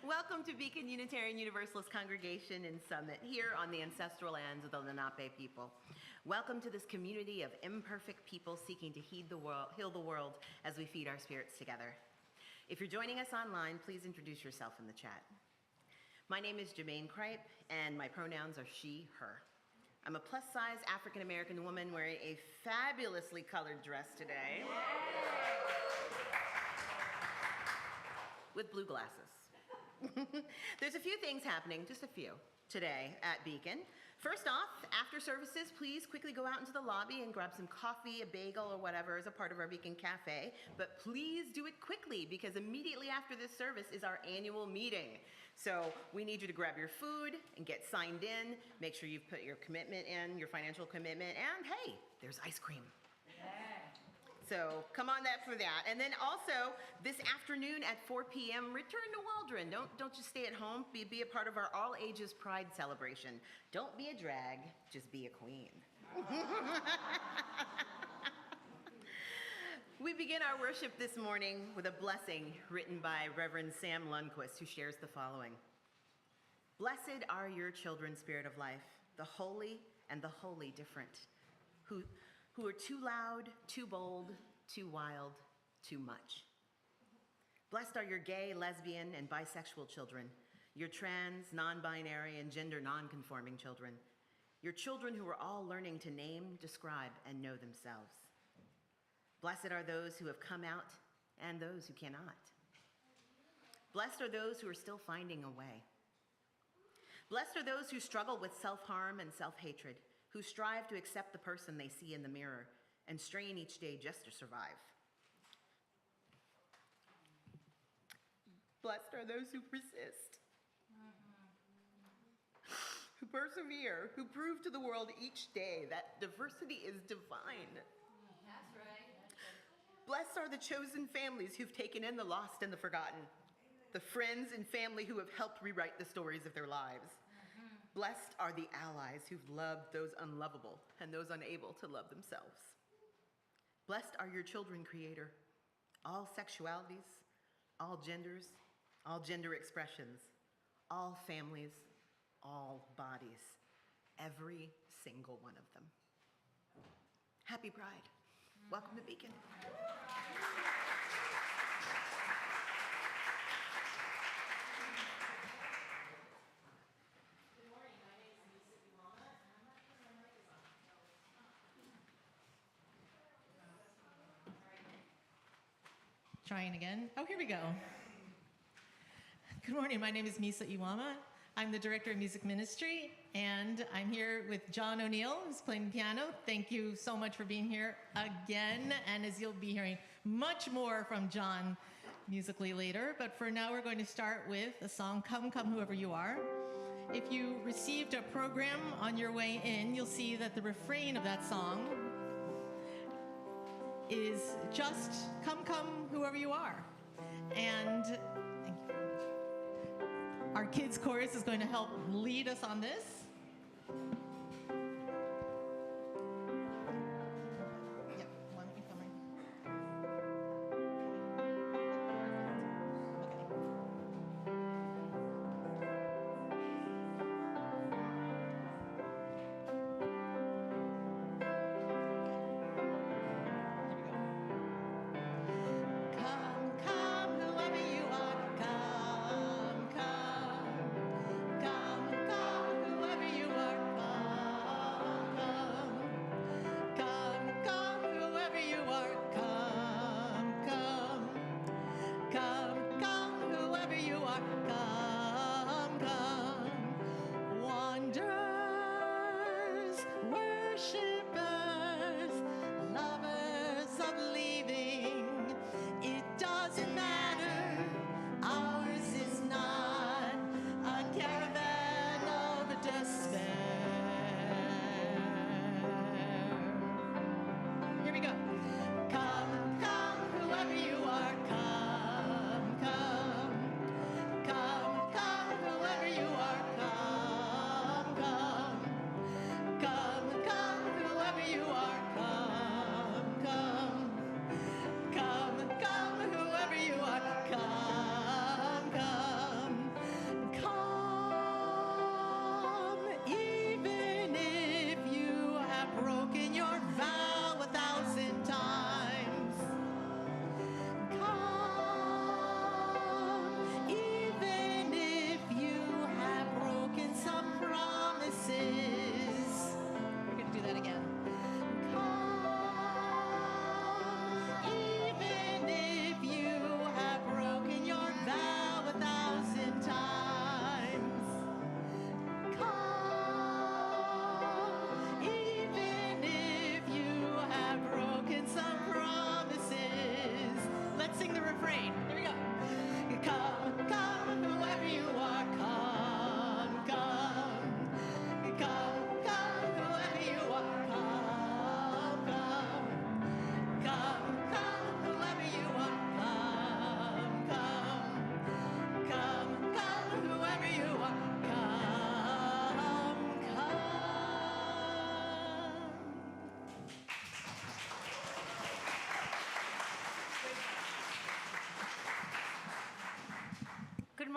Welcome to Beacon Unitarian Universalist Congregation in Summit, here on the ancestral lands of the Lenape people. Welcome to this community of imperfect people seeking to heal the world as we feed our spirits together. If you're joining us online, please introduce yourself in the chat. My name is Jermaine Kripe, and my pronouns are she, her. I'm a plus-size African-American woman wearing a fabulously colored dress today with blue glasses. There's a few things happening, just a few, today at Beacon. First off, after services, please quickly go out into the lobby and grab some coffee, a bagel, or whatever as a part of our Beacon Cafe. But please do it quickly, because immediately after this service is our annual meeting. So we need you to grab your food and get signed in. Make sure you've put your commitment in, your financial commitment, and hey, there's ice cream. Yeah. So come on that for that. And then also, this afternoon at 4 p.m., return to Waldron. Don't just stay at home. Be a part of our all ages Pride celebration. Don't be a drag, just be a queen. We begin our worship this morning with a blessing written by Reverend Sam Lundquist, who shares the following. Blessed are your children, Spirit of Life, the holy and the wholly different, who are too loud, too bold, too wild, too much. Blessed are your gay, lesbian, and bisexual children, your trans, non-binary, and gender non-conforming children, your children who are all learning to name, describe, and know themselves. Blessed are those who have come out and those who cannot. Blessed are those who are still finding a way. Blessed are those who struggle with self-harm and self-hatred, who strive to accept the person they see in the mirror and strain each day just to survive. Blessed are those who persist, who persevere, who prove to the world each day that diversity is divine. That's right. Blessed are the chosen families who've taken in the lost and the forgotten, the friends and family who have helped rewrite the stories of their lives. Blessed are the allies who've loved those unlovable and those unable to love themselves. Blessed are your children, Creator, all sexualities, all genders, all gender expressions, all families, all bodies, every single one of them. Happy Pride. Welcome to Beacon. Trying again. Oh, here we go. Good morning. My name is Misa Iwama. I'm the Director of Music Ministry, and I'm here with John O'Neill, who's playing piano. Thank you so much for being here again. And as you'll be hearing much more from John musically later, but for now we're going to start with the song Come, Come, Whoever You Are. If you received a program on your way in, you'll see that the refrain of that song is just come, come, whoever you are. And thank you. Our kids chorus is going to help lead us on this. Yep, why don't you come in? Come,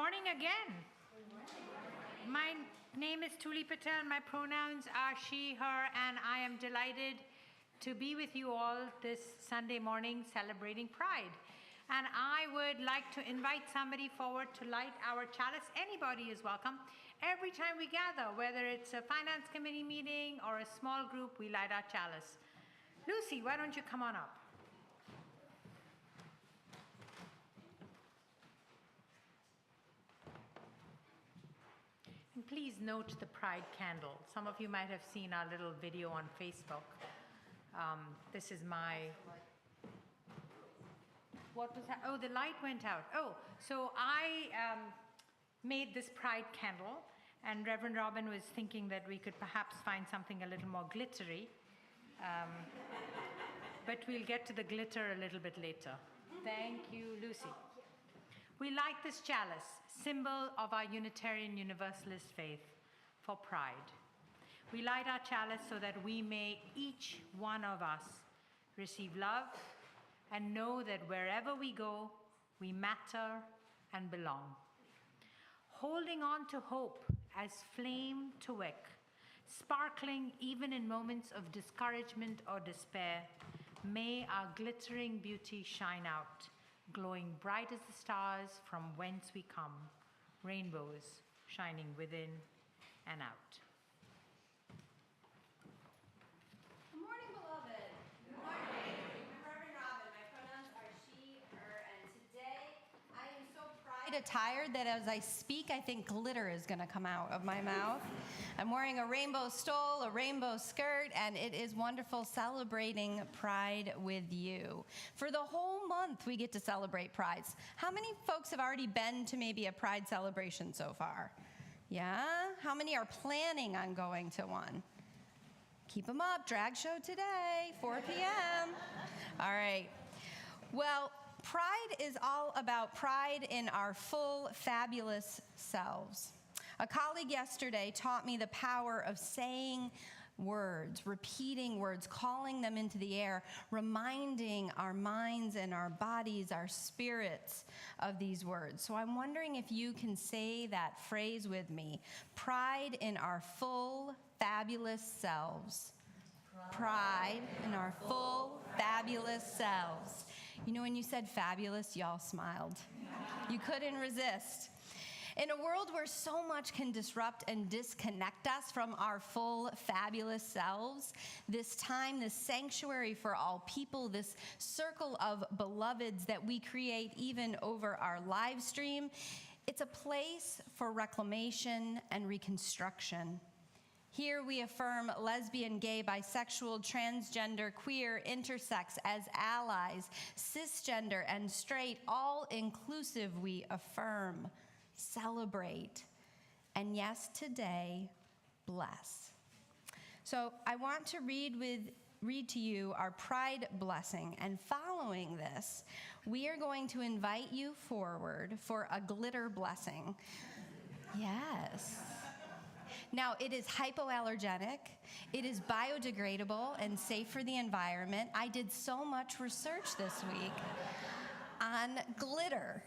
morning again. My name is Tuli Patel. My pronouns are she, her, and I am delighted to be with you all this Sunday morning celebrating Pride. And I would like to invite somebody forward to light our chalice. Anybody is welcome. Every time we gather, whether it's a finance committee meeting or a small group, we light our chalice. Lucy, why don't you come on up? And please note the Pride candle. Some of you might have seen our little video on Facebook. This is my, what was that? Oh, the light went out. Oh, so I made this Pride candle, and Reverend Robin was thinking that we could perhaps find something a little more glittery. But we'll get to the glitter a little bit later. Thank you, Lucy. We light this chalice, symbol of our Unitarian Universalist faith, for Pride. We light our chalice so that we may, each one of us, receive love and know that wherever we go, we matter and belong. Holding on to hope as flame to wick, sparkling even in moments of discouragement or despair, may our glittering beauty shine out, glowing bright as the stars from whence we come, rainbows shining within and out. Good morning, beloved. Good morning. I'm Reverend Robin. My pronouns are she, her, and today I am so pride attired that as I speak, I think glitter is going to come out of my mouth. I'm wearing a rainbow stole, a rainbow skirt, and it is wonderful celebrating Pride with you. For the whole month, we get to celebrate Prides. How many folks have already been to maybe a Pride celebration so far? Yeah? How many are planning on going to one? Keep them up. Drag show today, 4 p.m. All right. Well, Pride is all about pride in our full, fabulous selves. A colleague yesterday taught me the power of saying words, repeating words, calling them into the air, reminding our minds and our bodies, our spirits of these words. So I'm wondering if you can say that phrase with me. Pride in our full, fabulous selves. Pride in our full, fabulous selves. You know, when you said fabulous, y'all smiled. You couldn't resist. In a world where so much can disrupt and disconnect us from our full, fabulous selves, this time, this sanctuary for all people, this circle of beloveds that we create even over our live stream, it's a place for reclamation and reconstruction. Here we affirm lesbian, gay, bisexual, transgender, queer, intersex as allies, cisgender and straight, all inclusive we affirm, celebrate, and yes, today, bless. So I want to read to you our Pride blessing, and following this, we are going to invite you forward for a glitter blessing. Yes. Now, it is hypoallergenic, it is biodegradable and safe for the environment. I did so much research this week on glitter.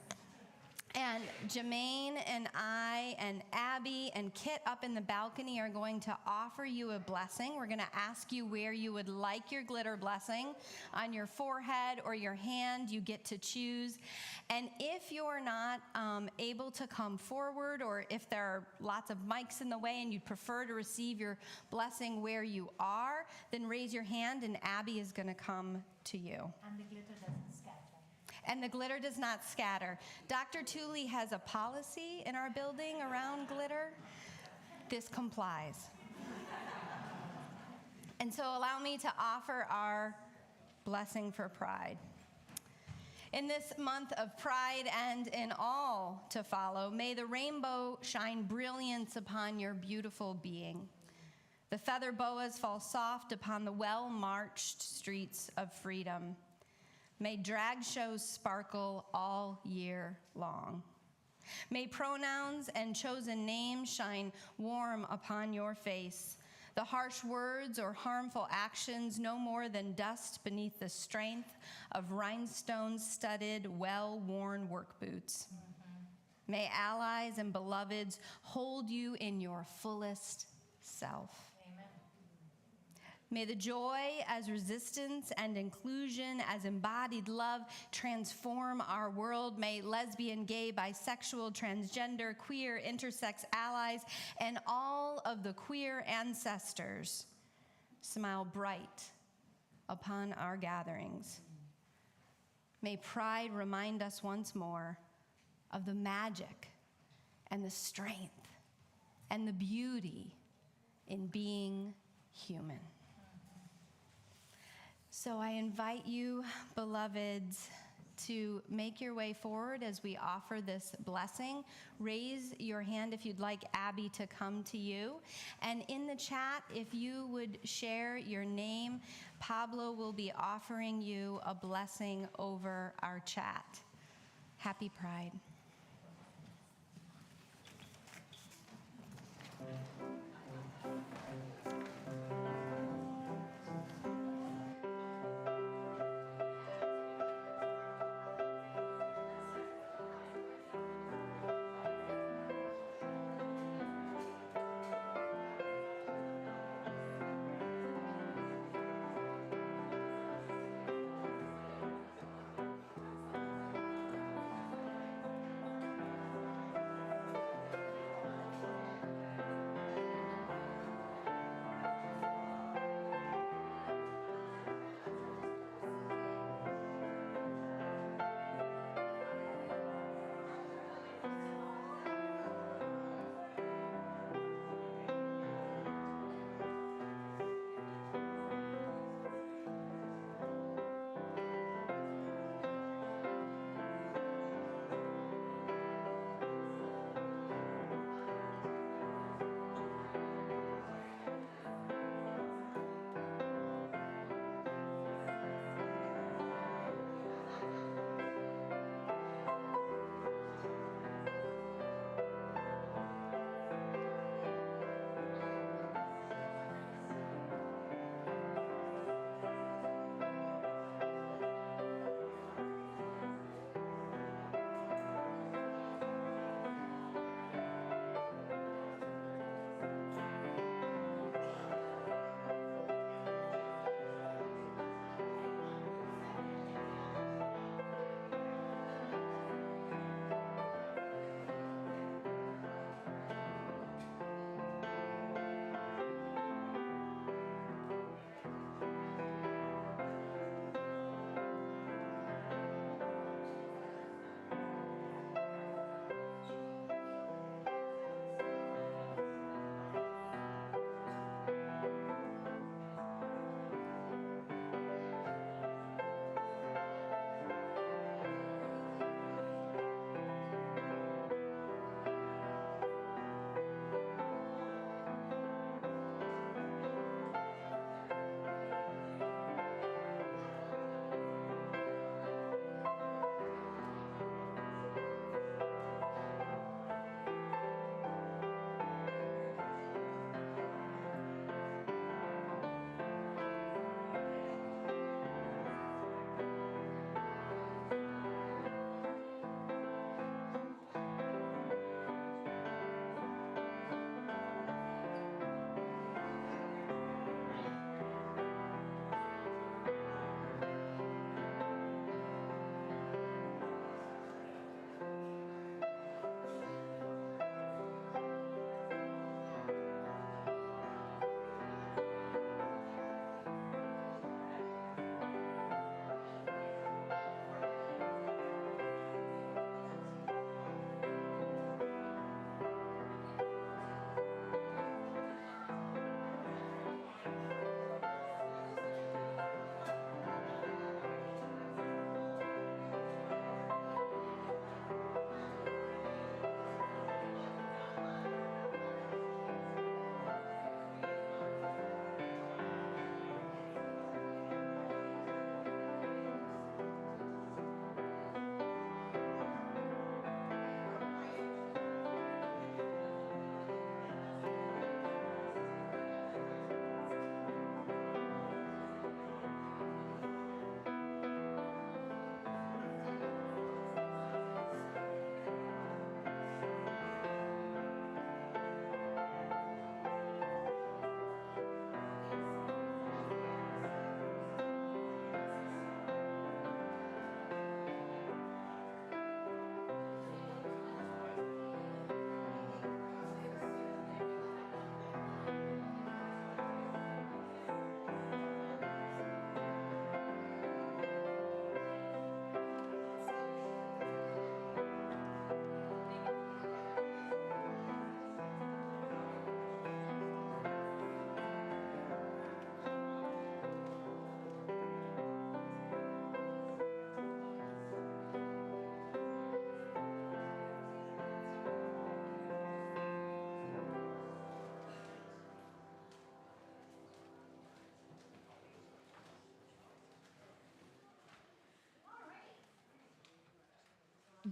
And Jermaine and I and Abby and Kit up in the balcony are going to offer you a blessing. We're going to ask you where you would like your glitter blessing, on your forehead or your hand. You get to choose. And if you're not able to come forward, or if there are lots of mics in the way and you'd prefer to receive your blessing where you are, then raise your hand and Abby is going to come to you. And the glitter doesn't scatter. And the glitter does not scatter. Dr. Tooley has a policy in our building around glitter. This complies. And so allow me to offer our blessing for Pride. In this month of Pride and in all to follow, may the rainbow shine brilliance upon your beautiful being. The feather boas fall soft upon the well-marched streets of freedom. May drag shows sparkle all year long. May pronouns and chosen names shine warm upon your face. The harsh words or harmful actions no more than dust beneath the strength of rhinestone-studded, well-worn work boots. May allies and beloveds hold you in your fullest self. May the joy as resistance and inclusion as embodied love transform our world. May lesbian, gay, bisexual, transgender, queer, intersex allies, and all of the queer ancestors smile bright upon our gatherings. May pride remind us once more of the magic and the strength and the beauty in being human. So I invite you, beloveds, to make your way forward as we offer this blessing. Raise your hand if you'd like Abby to come to you. And in the chat, if you would share your name, Pablo will be offering you a blessing over our chat. Happy Pride.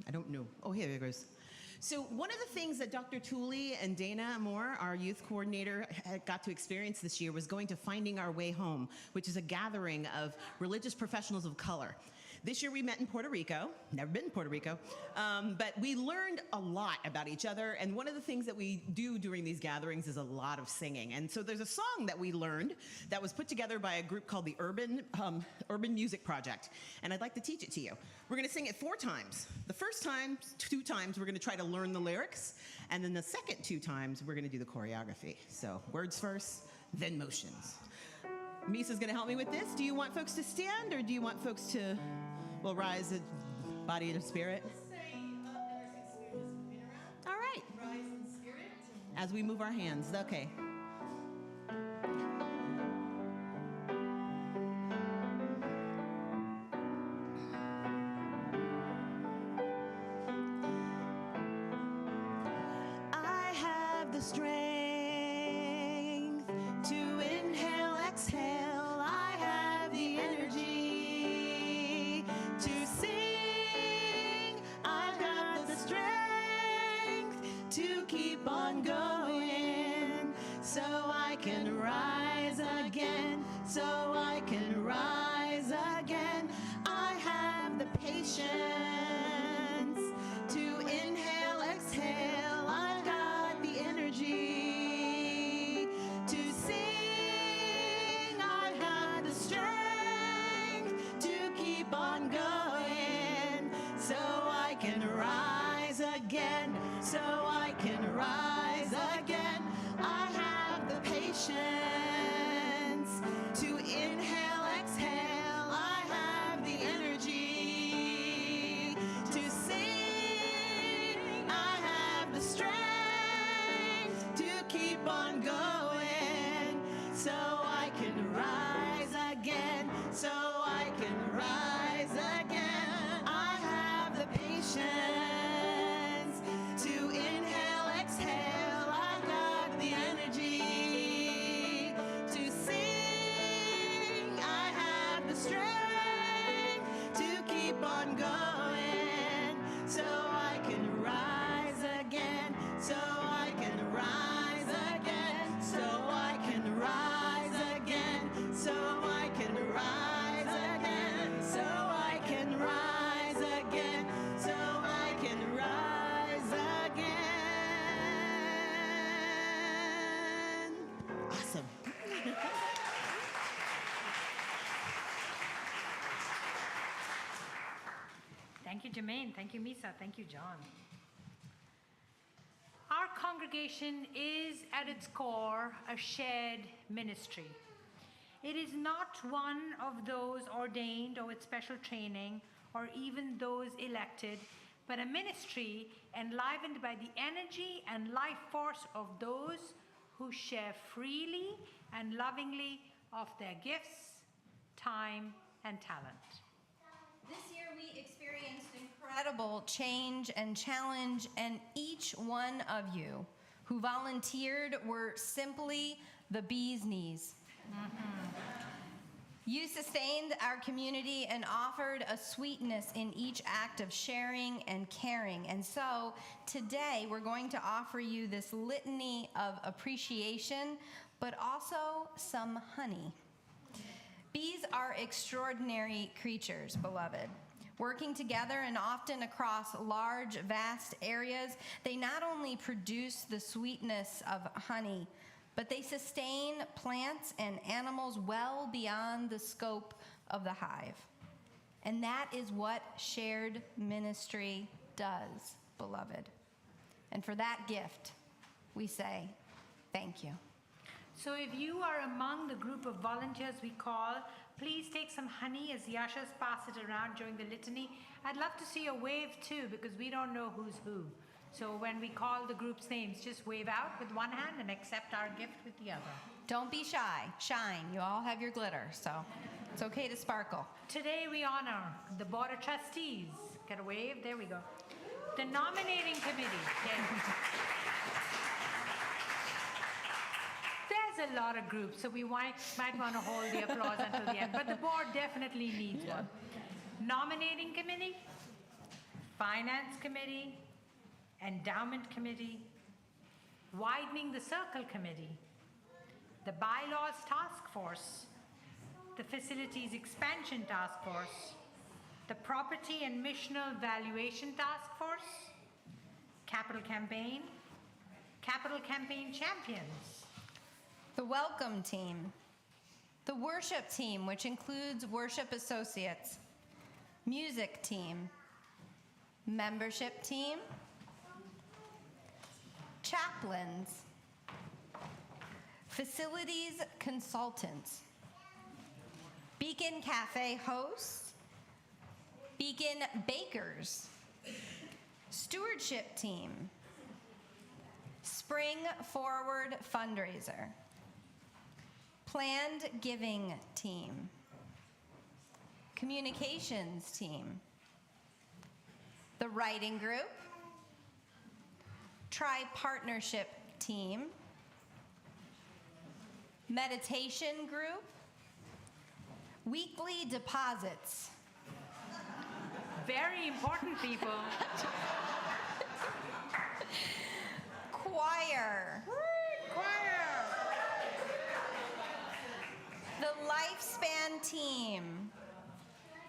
I don't know. Oh, here it goes. So one of the things that Dr. Tooley and Dana Moore, our youth coordinator, got to experience this year was going to Finding Our Way Home, which is a gathering of religious professionals of color. This year we met in Puerto Rico, never been to Puerto Rico, but we learned a lot about each other, and one of the things that we do during these gatherings is a lot of singing. And so there's a song that we learned that was put together by a group called the Urban Music Project, and I'd like to teach it to you. We're gonna sing it 4 times. The first time, 2 times, we're gonna try to learn the lyrics, and then the second 2 times, we're gonna do the choreography. So words first, then motions. Misa's gonna help me with this. Do you want folks to stand, or do you want folks to, well, rise in body and spirit? Let's say that our spirit is moving around. All right. Rise in spirit. As we move our hands, okay. I have the strength to inhale, exhale. I have the energy to sing. I've got the strength to keep on going, so I can rise again, so I can rise again. I have the patience to inhale, exhale. I've got the energy to sing. I have the strength to keep on going, so I can rise again, so I can rise again. I have the patience to inhale, exhale. I have the energy to sing. I have the strength to keep on going, so I can rise again, so I can rise again. I have the patience to inhale, exhale. I've got the energy to sing. I have the strength to keep on going, so I can rise again, so I can rise again, so I can rise again, so I can rise again, so I can rise again, so I can rise again. Awesome. Thank you, Jermaine. Thank you, Misa. Thank you, John. Our congregation is, at its core, a shared ministry. It is not one of those ordained or with special training, or even those elected, but a ministry enlivened by the energy and life force of those who share freely and lovingly of their gifts, time, and talent. This year we experienced incredible change and challenge, and each one of you who volunteered were simply the bee's knees. You sustained our community and offered a sweetness in each act of sharing and caring. And so today we're going to offer you this litany of appreciation, but also some honey. Bees are extraordinary creatures, beloved. Working together and often across large, vast areas, they not only produce the sweetness of honey, but they sustain plants and animals well beyond the scope of the hive. And that is what shared ministry does, beloved. And for that gift, we say thank you. So if you are among the group of volunteers we call, please take some honey as the ushers pass it around during the litany. I'd love to see a wave too, because we don't know who's who. So when we call the group's names, just wave out with one hand and accept our gift with the other. Don't be shy. Shine. You all have your glitter, so it's okay to sparkle. Today we honor the Board of Trustees. Get a wave? There we go. The nominating committee. Yeah. There's a lot of groups, so we might want to hold the applause until the end, but the board definitely needs one. Nominating committee, Finance Committee, Endowment Committee, Widening the Circle Committee, the Bylaws Task Force, the Facilities Expansion Task Force, the Property and Missional Valuation Task Force, Capital Campaign Champions, The Welcome Team, the Worship Team, which includes worship associates, Music Team, Membership Team, Chaplains, Facilities Consultants, Beacon Cafe Hosts, Beacon Bakers, Stewardship Team, Spring Forward Fundraiser, Planned Giving Team, Communications Team, the Writing Group, Tri-Partnership Team, Meditation Group, Weekly Deposits, very important people, Choir, the Lifespan Team,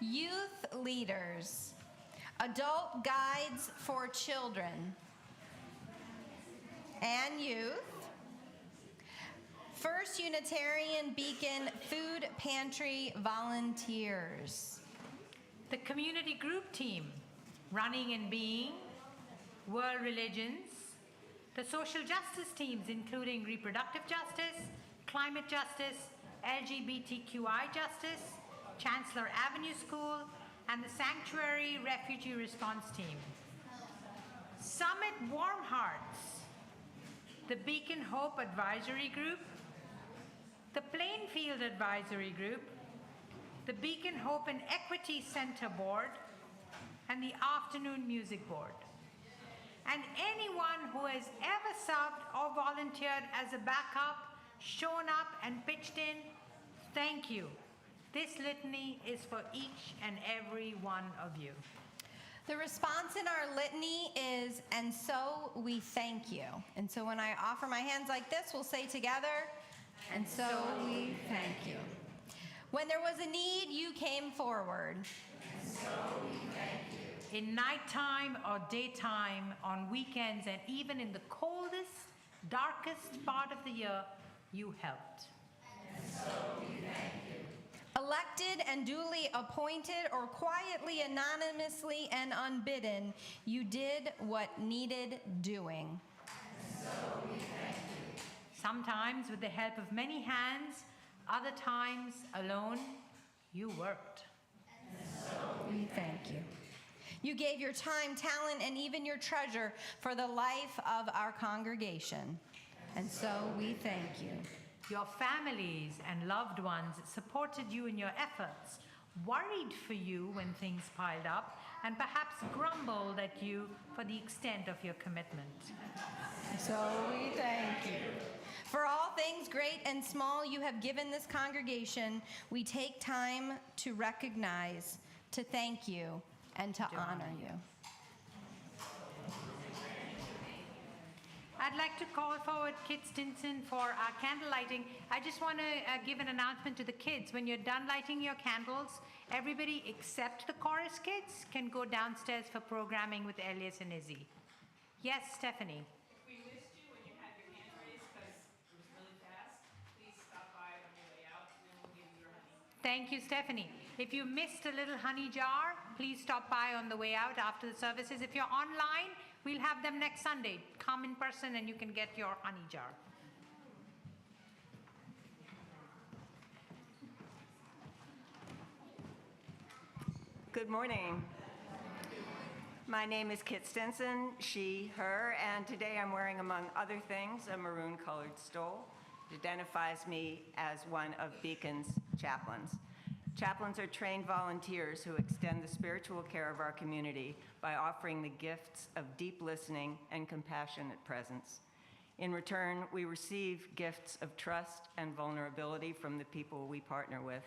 Youth Leaders, Adult Guides for Children and Youth, First Unitarian Beacon Food Pantry Volunteers, the Community Group Team, Running and Being, World Religions, the Social Justice Teams, including Reproductive Justice, Climate Justice, LGBTQI Justice, Chancellor Avenue School, and the Sanctuary Refugee Response Team. Summit Warm Hearts, the Beacon Hope Advisory Group, the Plainfield Advisory Group, the Beacon Hope and Equity Center Board, and the Afternoon Music Board. And anyone who has ever served or volunteered as a backup, shown up and pitched in, thank you. This litany is for each and every one of you. The response in our litany is, and so we thank you. And so when I offer my hands like this, we'll say together, and so we thank you. When there was a need, you came forward. And so we thank you. In nighttime or daytime, on weekends, and even in the coldest, darkest part of the year, you helped. And so we thank you. Elected and duly appointed, or quietly, anonymously, and unbidden, you did what needed doing. And so we thank you. Sometimes with the help of many hands, other times alone, you worked. And so we thank you. You gave your time, talent, and even your treasure for the life of our congregation. And so we thank you. Your families and loved ones supported you in your efforts, worried for you when things piled up, and perhaps grumbled at you for the extent of your commitment. So we thank you. For all things great and small you have given this congregation, we take time to recognize, to thank you, and to honor you. I'd like to call forward Kit Stinson for our candle lighting. I just want to give an announcement to the kids. When you're done lighting your candles, everybody except the chorus kids can go downstairs for programming with Elias and Izzy. Yes, Stephanie. If we missed you when you had your hand raised because it was really fast, please stop by on your way out and then we'll give you your honey. Thank you, Stephanie. If you missed a little honey jar, please stop by on the way out after the services. If you're online, we'll have them next Sunday. Come in person and you can get your honey jar. Good morning. My name is Kit Stinson, she, her, and today I'm wearing, among other things, a maroon-colored stole. It identifies me as one of Beacon's chaplains. Chaplains are trained volunteers who extend the spiritual care of our community by offering the gifts of deep listening and compassionate presence. In return, we receive gifts of trust and vulnerability from the people we partner with.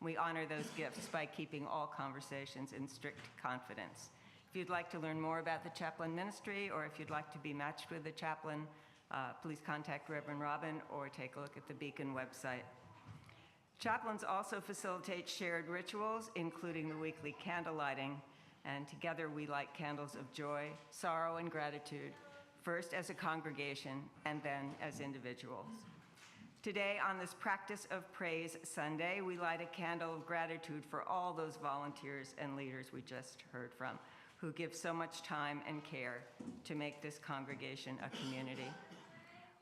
We honor those gifts by keeping all conversations in strict confidence. If you'd like to learn more about the chaplain ministry, or if you'd like to be matched with a chaplain, please contact Reverend Robin or take a look at the Beacon website. Chaplains also facilitate shared rituals, including the weekly candle lighting, and together we light candles of joy, sorrow, and gratitude, first as a congregation and then as individuals. Today, on this Practice of Praise Sunday, we light a candle of gratitude for all those volunteers and leaders we just heard from, who give so much time and care to make this congregation a community.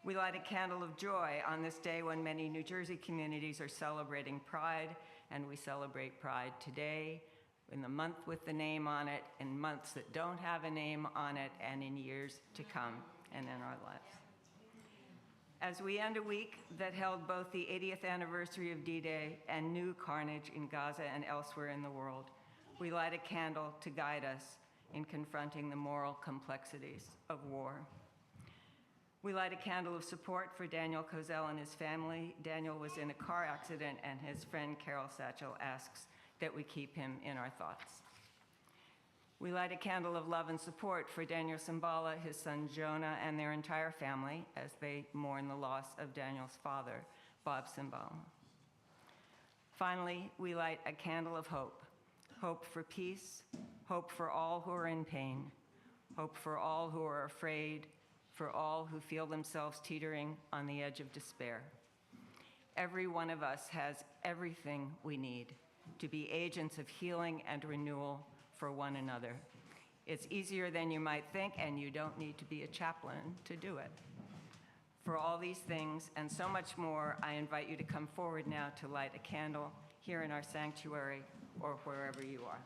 We light a candle of joy on this day when many New Jersey communities are celebrating Pride, and we celebrate Pride today, in the month with the name on it, in months that don't have a name on it, and in years to come and in our lives. As we end a week that held both the 80th anniversary of D-Day and new carnage in Gaza and elsewhere in the world, we light a candle to guide us in confronting the moral complexities of war. We light a candle of support for Daniel Kozel and his family. Daniel was in a car accident, and his friend Carol Satchel asks that we keep him in our thoughts. We light a candle of love and support for Daniel Simbala, his son Jonah, and their entire family as they mourn the loss of Daniel's father, Bob Simbala. Finally, we light a candle of hope. Hope for peace, hope for all who are in pain, hope for all who are afraid, for all who feel themselves teetering on the edge of despair. Every one of us has everything we need to be agents of healing and renewal for one another. It's easier than you might think, and you don't need to be a chaplain to do it. For all these things and so much more, I invite you to come forward now to light a candle here in our sanctuary or wherever you are.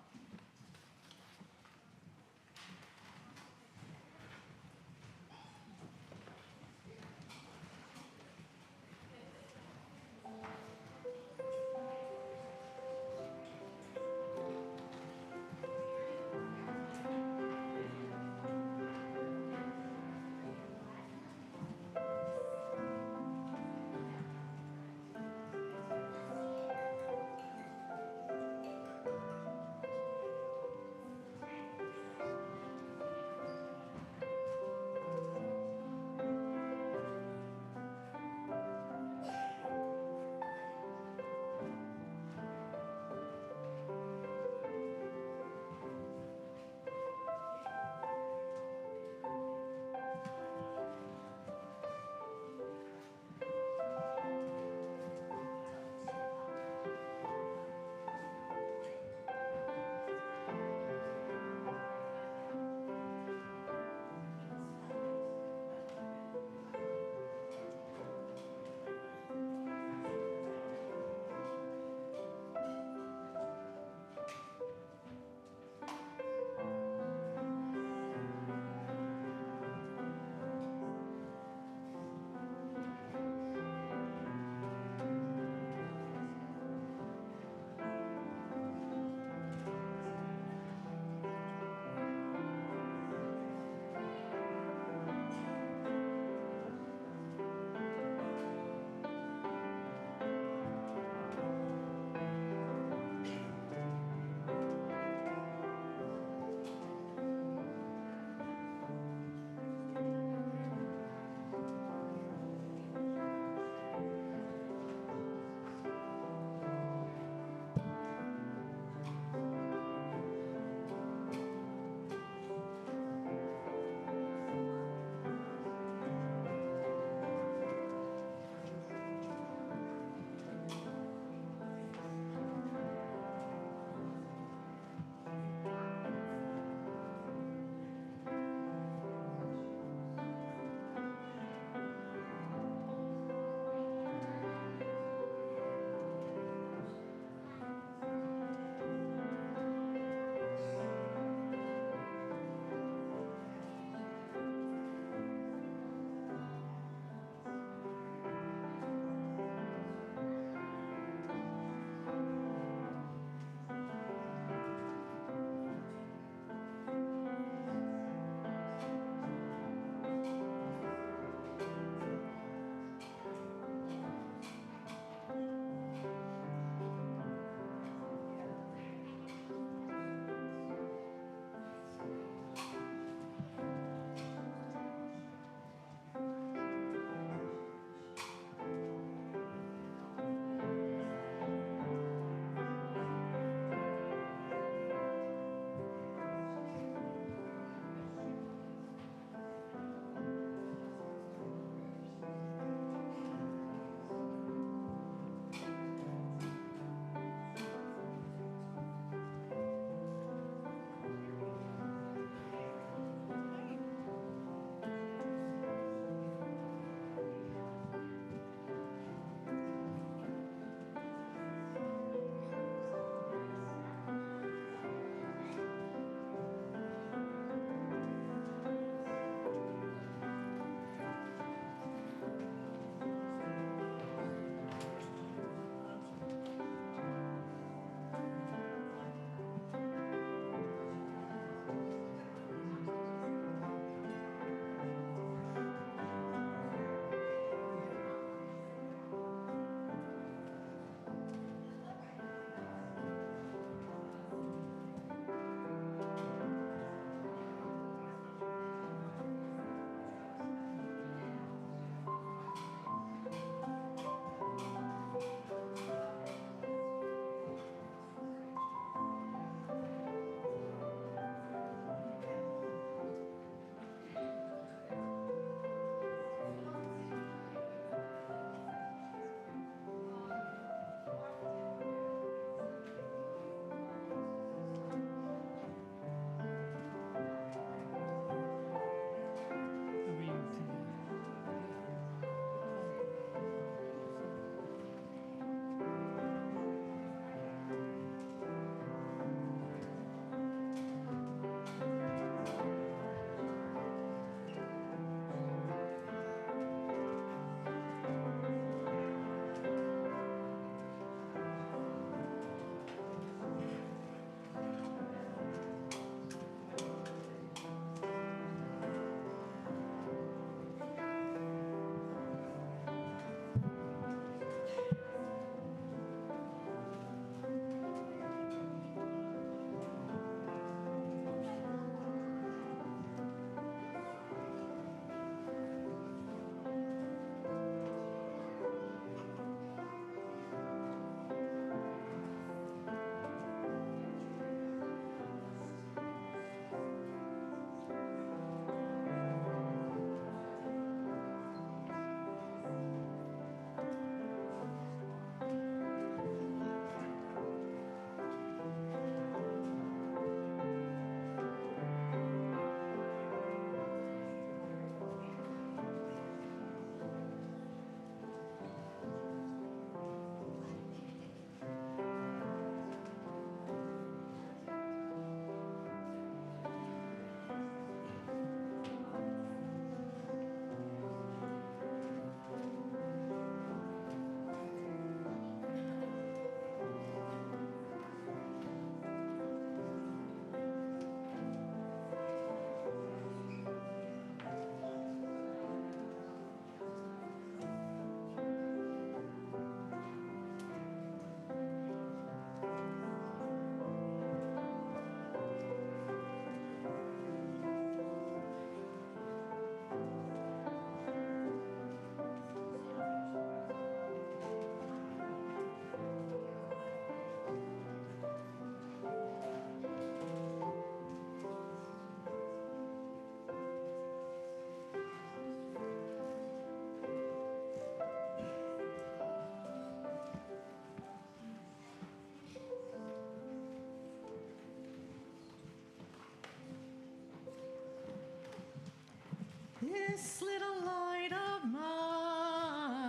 This little light of mine,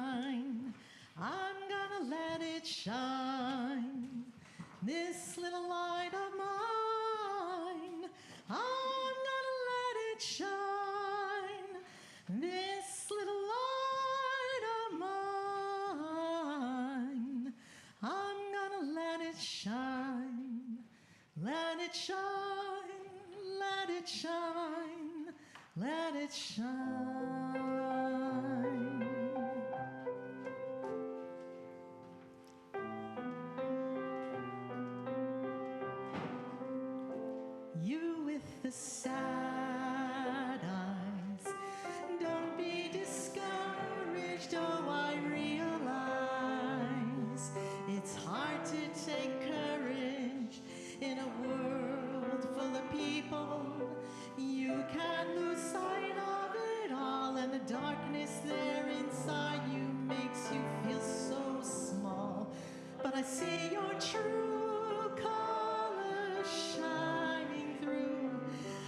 I'm gonna let it shine. This little light of mine, I'm gonna let it shine. This little light of mine, I'm gonna let it shine. Let it shine, let it shine, let it shine. You with the sad eyes, don't be discouraged. Oh, I realize it's hard to take courage in a world full of people. You can't lose sight of it all, and the darkness there inside you makes you feel so small. But I see your true colors shining through.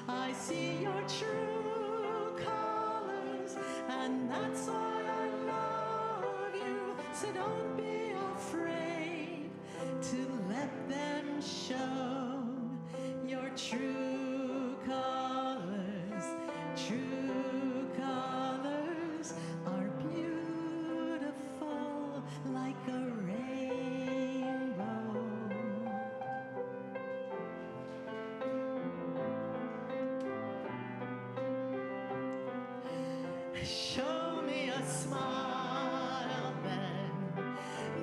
I see your true colors, and that's why I love you. So don't be afraid to let them show your true colors. True colors are beautiful like a rainbow. Show me a smile then.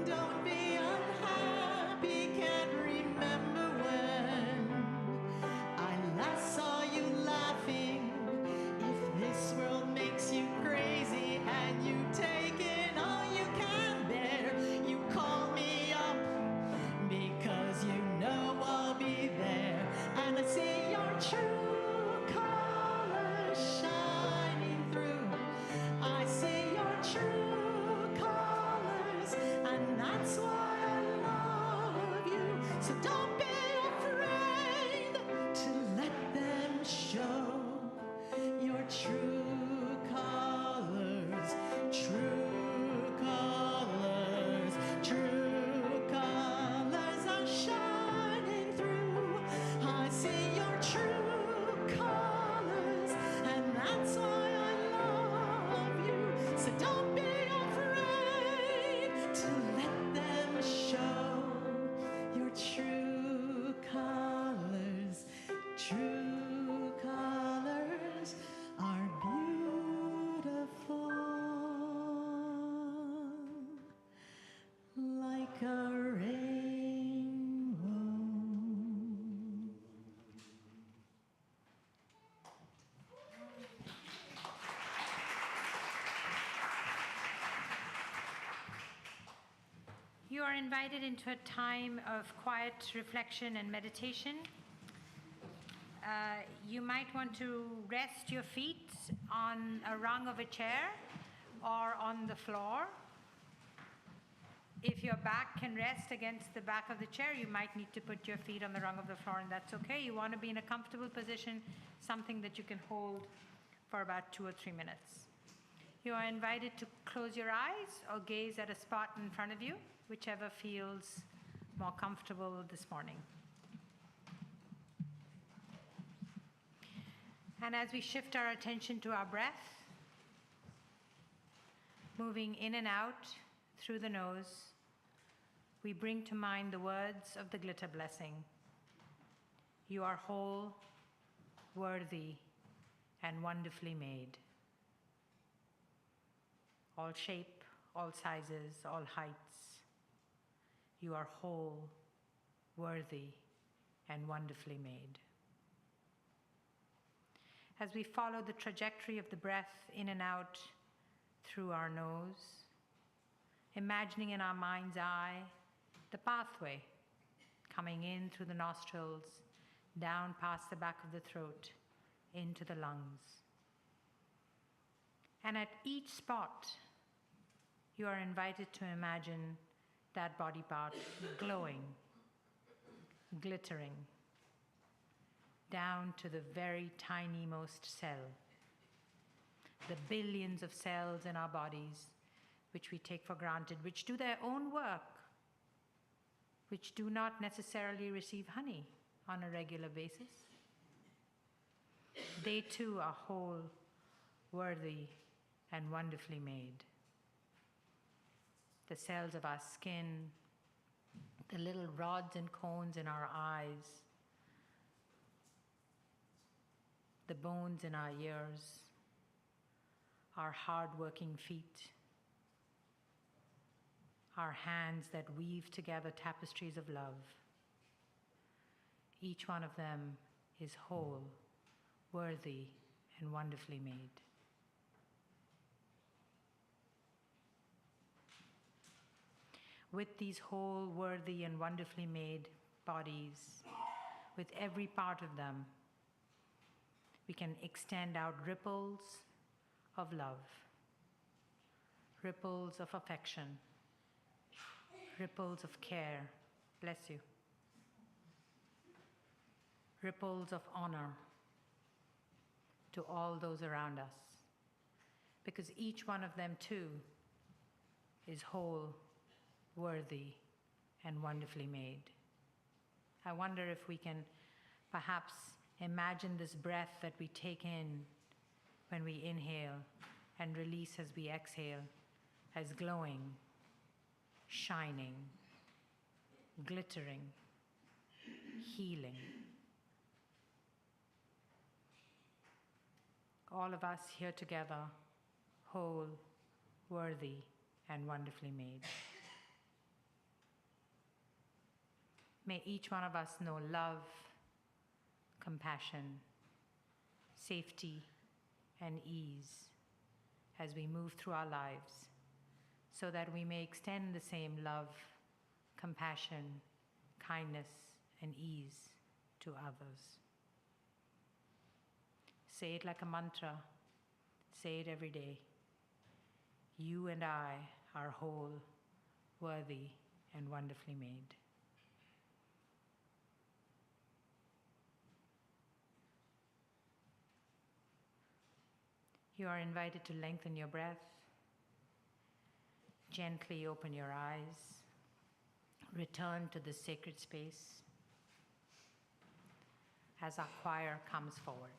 Don't be unhappy, can't remember when I last saw you laughing. If this world makes you crazy and you take it all you can bear, you call me up because you know I'll be there. And I see your true colors shining through. I see your true colors, and that's why I love you. So don't be afraid to let them show your true colors. True colors, true colors are shining through. I see your true colors, and that's why I love you. So don't be afraid to let them show your true colors. True colors are beautiful like a rainbow. You are invited into a time of quiet reflection and meditation. You might want to rest your feet on a rung of a chair or on the floor. If your back can rest against the back of the chair, you might need to put your feet on the rung of the floor, and that's okay. You want to be in a comfortable position, something that you can hold for about 2 or 3 minutes. You are invited to close your eyes or gaze at a spot in front of you, whichever feels more comfortable this morning. And as we shift our attention to our breath, moving in and out through the nose, we bring to mind the words of the glitter blessing. You are whole, worthy, and wonderfully made. All shape, all sizes, all heights. You are whole, worthy, and wonderfully made. As we follow the trajectory of the breath in and out through our nose, imagining in our mind's eye the pathway coming in through the nostrils, down past the back of the throat, into the lungs. And at each spot, you are invited to imagine that body part glowing, glittering, down to the very tiny most cell. the billions of cells in our bodies, which we take for granted, which do their own work, which do not necessarily receive honey on a regular basis. They too are whole, worthy, and wonderfully made. The cells of our skin, the little rods and cones in our eyes, the bones in our ears, our hard-working feet, our hands that weave together tapestries of love. Each one of them is whole, worthy, and wonderfully made. With these whole, worthy, and wonderfully made bodies, with every part of them, we can extend out ripples of love, ripples of affection, ripples of care, bless you, ripples of honor to all those around us, because each one of them too is whole, worthy, and wonderfully made. I wonder if we can perhaps imagine this breath that we take in when we inhale and release as we exhale as glowing, shining, glittering, healing. All of us here together, whole, worthy, and wonderfully made. May each one of us know love, compassion, safety, and ease as we move through our lives, so that we may extend the same love, compassion, kindness, and ease to others. Say it like a mantra. Say it every day. You and I are whole, worthy, and wonderfully made. You are invited to lengthen your breath. Gently open your eyes. Return to the sacred space as our choir comes forward.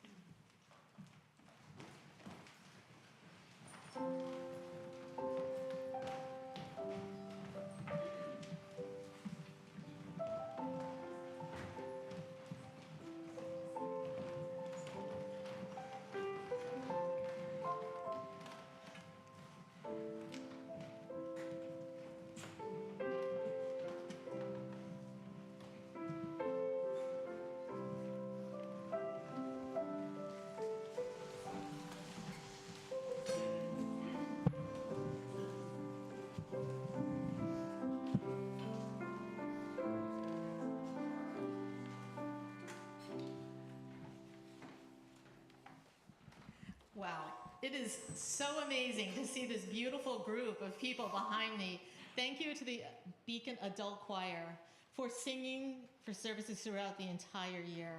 Wow, it is so amazing to see this beautiful group of people behind me. Thank you to the Beacon Adult Choir for singing for services throughout the entire year.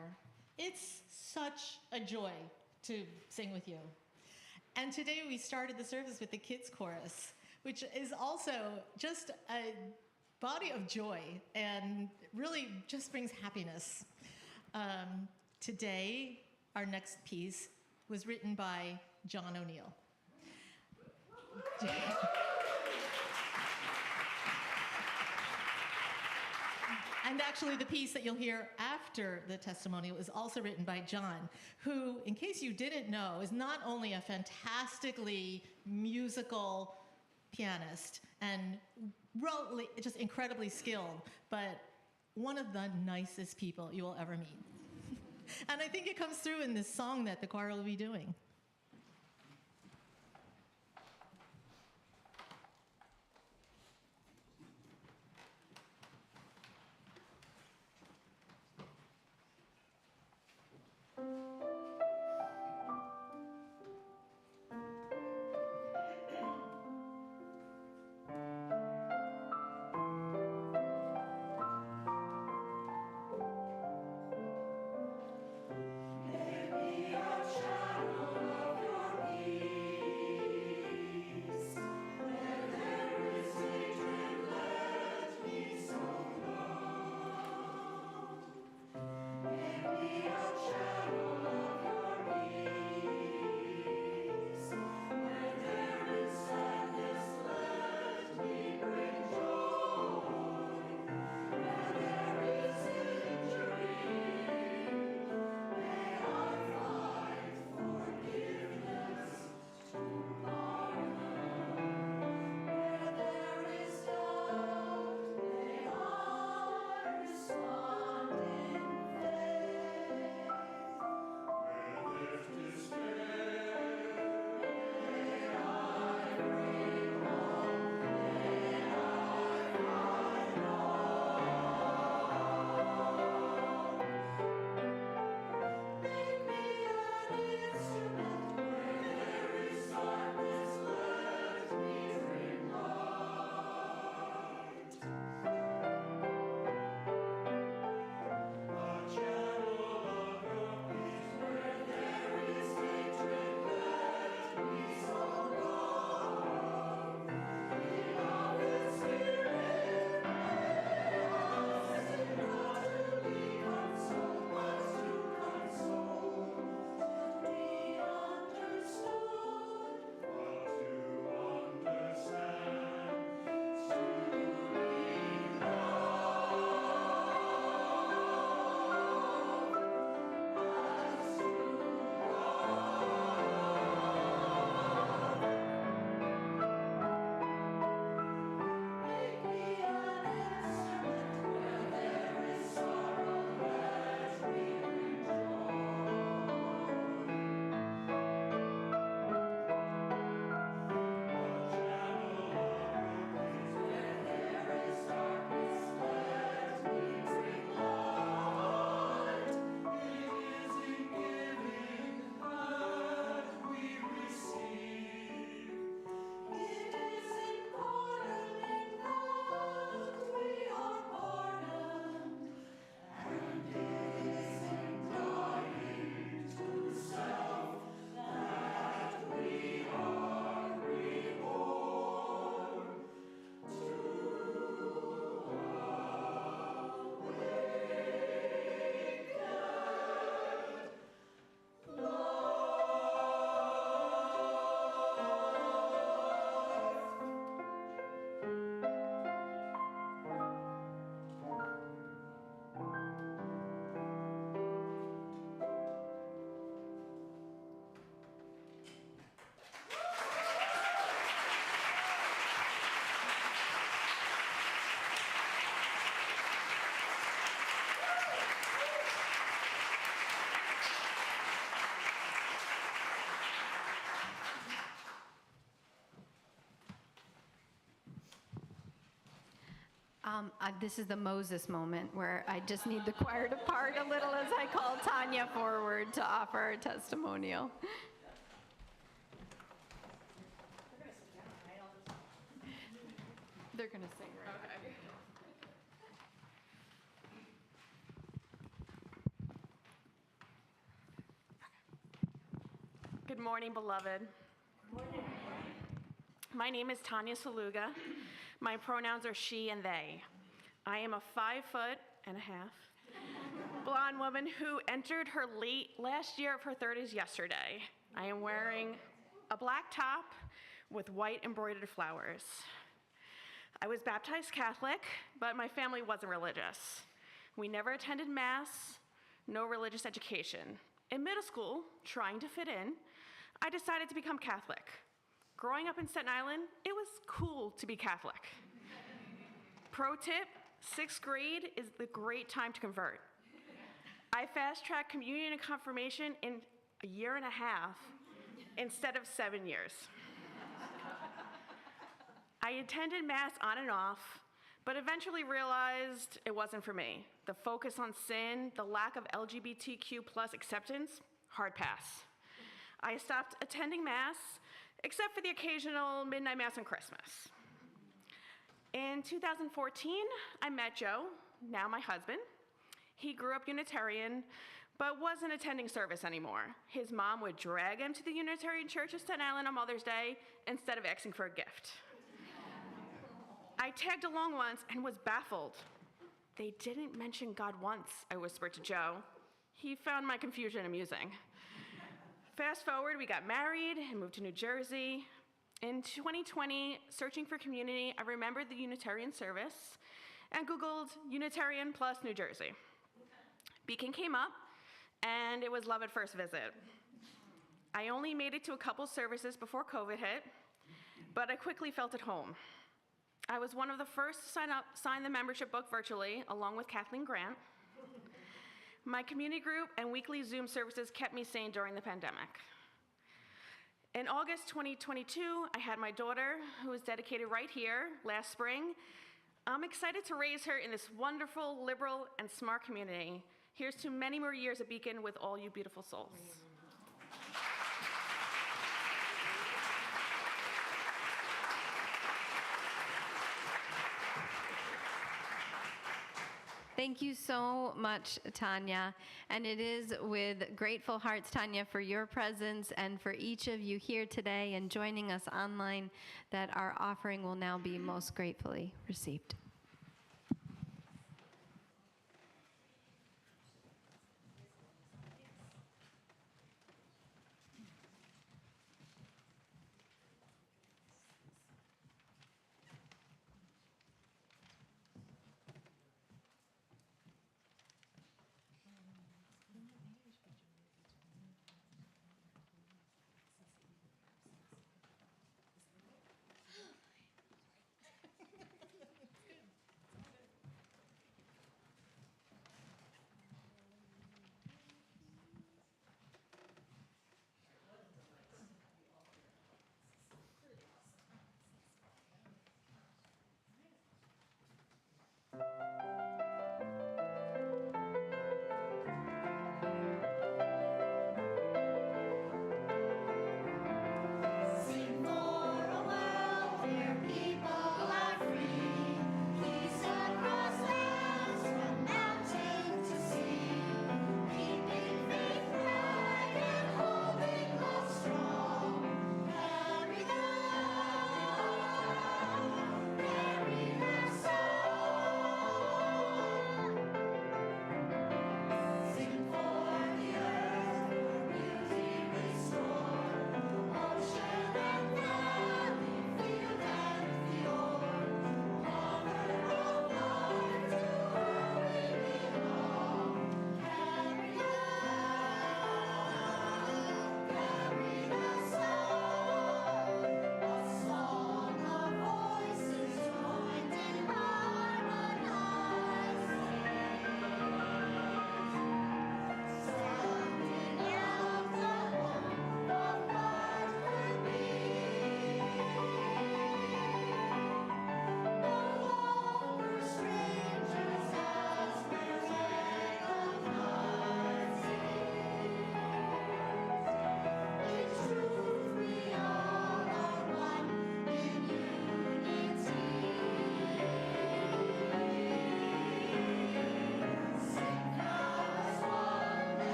It's such a joy to sing with you. And today we started the service with the kids chorus, which is also just a body of joy and really just brings happiness. Today, our next piece was written by John O'Neill. And actually, the piece that you'll hear after the testimonial is also written by John, who, in case you didn't know, is not only a fantastically musical pianist and just incredibly skilled, but one of the nicest people you will ever meet. And I think it comes through in this song that the choir will be doing. Maybe a shadow This is the Moses moment where I just need the choir to part a little as I call Tanya forward to offer a testimonial. They're going to sing, right? Okay. Good morning, beloved. My name is Tanya Saluga. My pronouns are she and they. I am a 5'1.5" blonde woman who entered her last year of her 30s yesterday. I am wearing a black top with white embroidered flowers. I was baptized Catholic, but my family wasn't religious. We never attended Mass, no religious education. In middle school, trying to fit in, I decided to become Catholic. Growing up in Staten Island, it was cool to be Catholic. Pro tip, 6th grade is the great time to convert. I fast-tracked communion and confirmation in a year and a half instead of 7 years. I attended Mass on and off, but eventually realized it wasn't for me. The focus on sin, the lack of LGBTQ+ acceptance, hard pass. I stopped attending Mass, except for the occasional midnight Mass on Christmas. In 2014, I met Joe, now my husband. He grew up Unitarian, but wasn't attending service anymore. His mom would drag him to the Unitarian Church of Staten Island on Mother's Day instead of asking for a gift. I tagged along once and was baffled. They didn't mention God once, I whispered to Joe. He found my confusion amusing. Fast forward, we got married and moved to New Jersey. In 2020, searching for community, I remembered the Unitarian service and Googled Unitarian plus New Jersey. Beacon came up, and it was love at first visit. I only made it to a couple services before COVID hit, but I quickly felt at home. I was one of the first to sign the membership book virtually, along with Kathleen Grant. My community group and weekly Zoom services kept me sane during the pandemic. In August 2022, I had my daughter, who was dedicated right here last spring. I'm excited to raise her in this wonderful, liberal, and smart community. Here's to many more years at Beacon with all you beautiful souls. Thank you so much, Tanya. And it is with grateful hearts, Tanya, for your presence and for each of you here today and joining us online that our offering will now be most gratefully received.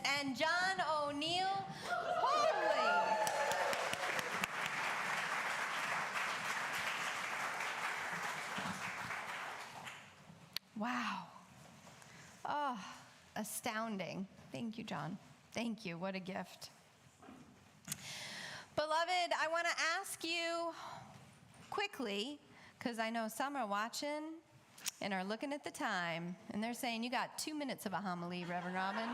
and John O'Neill Holy. Wow. Oh, astounding. Thank you, John. Thank you. What a gift. Beloved, I want to ask you quickly, because I know some are watching and are looking at the time, and they're saying, you got 2 minutes of a homily, Reverend Robin.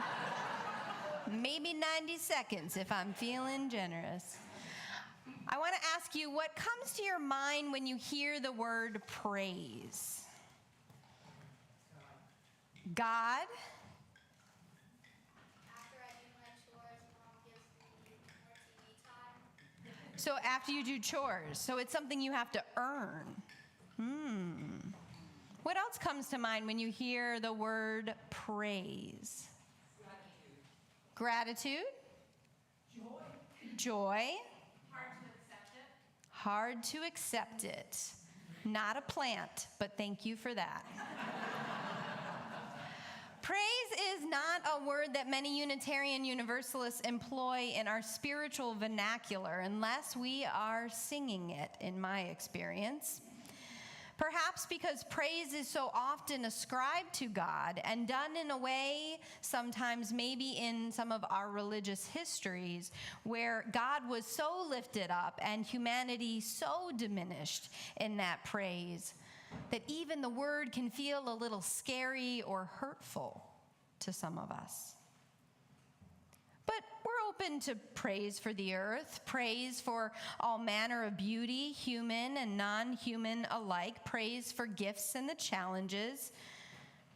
Maybe 90 seconds if I'm feeling generous. I want to ask you, what comes to your mind when you hear the word praise? God? After I do my chores, Mom gives me more TV time. So after you do chores, so it's something you have to earn. What else comes to mind when you hear the word praise? Gratitude. Joy. Hard to accept it. Not a plant, but thank you for that. Praise is not a word that many Unitarian Universalists employ in our spiritual vernacular unless we are singing it, in my experience. Perhaps because praise is so often ascribed to God and done in a way, sometimes maybe in some of our religious histories, where God was so lifted up and humanity so diminished in that praise that even the word can feel a little scary or hurtful to some of us. But we're open to praise for the earth, praise for all manner of beauty, human and non-human alike, praise for gifts and the challenges,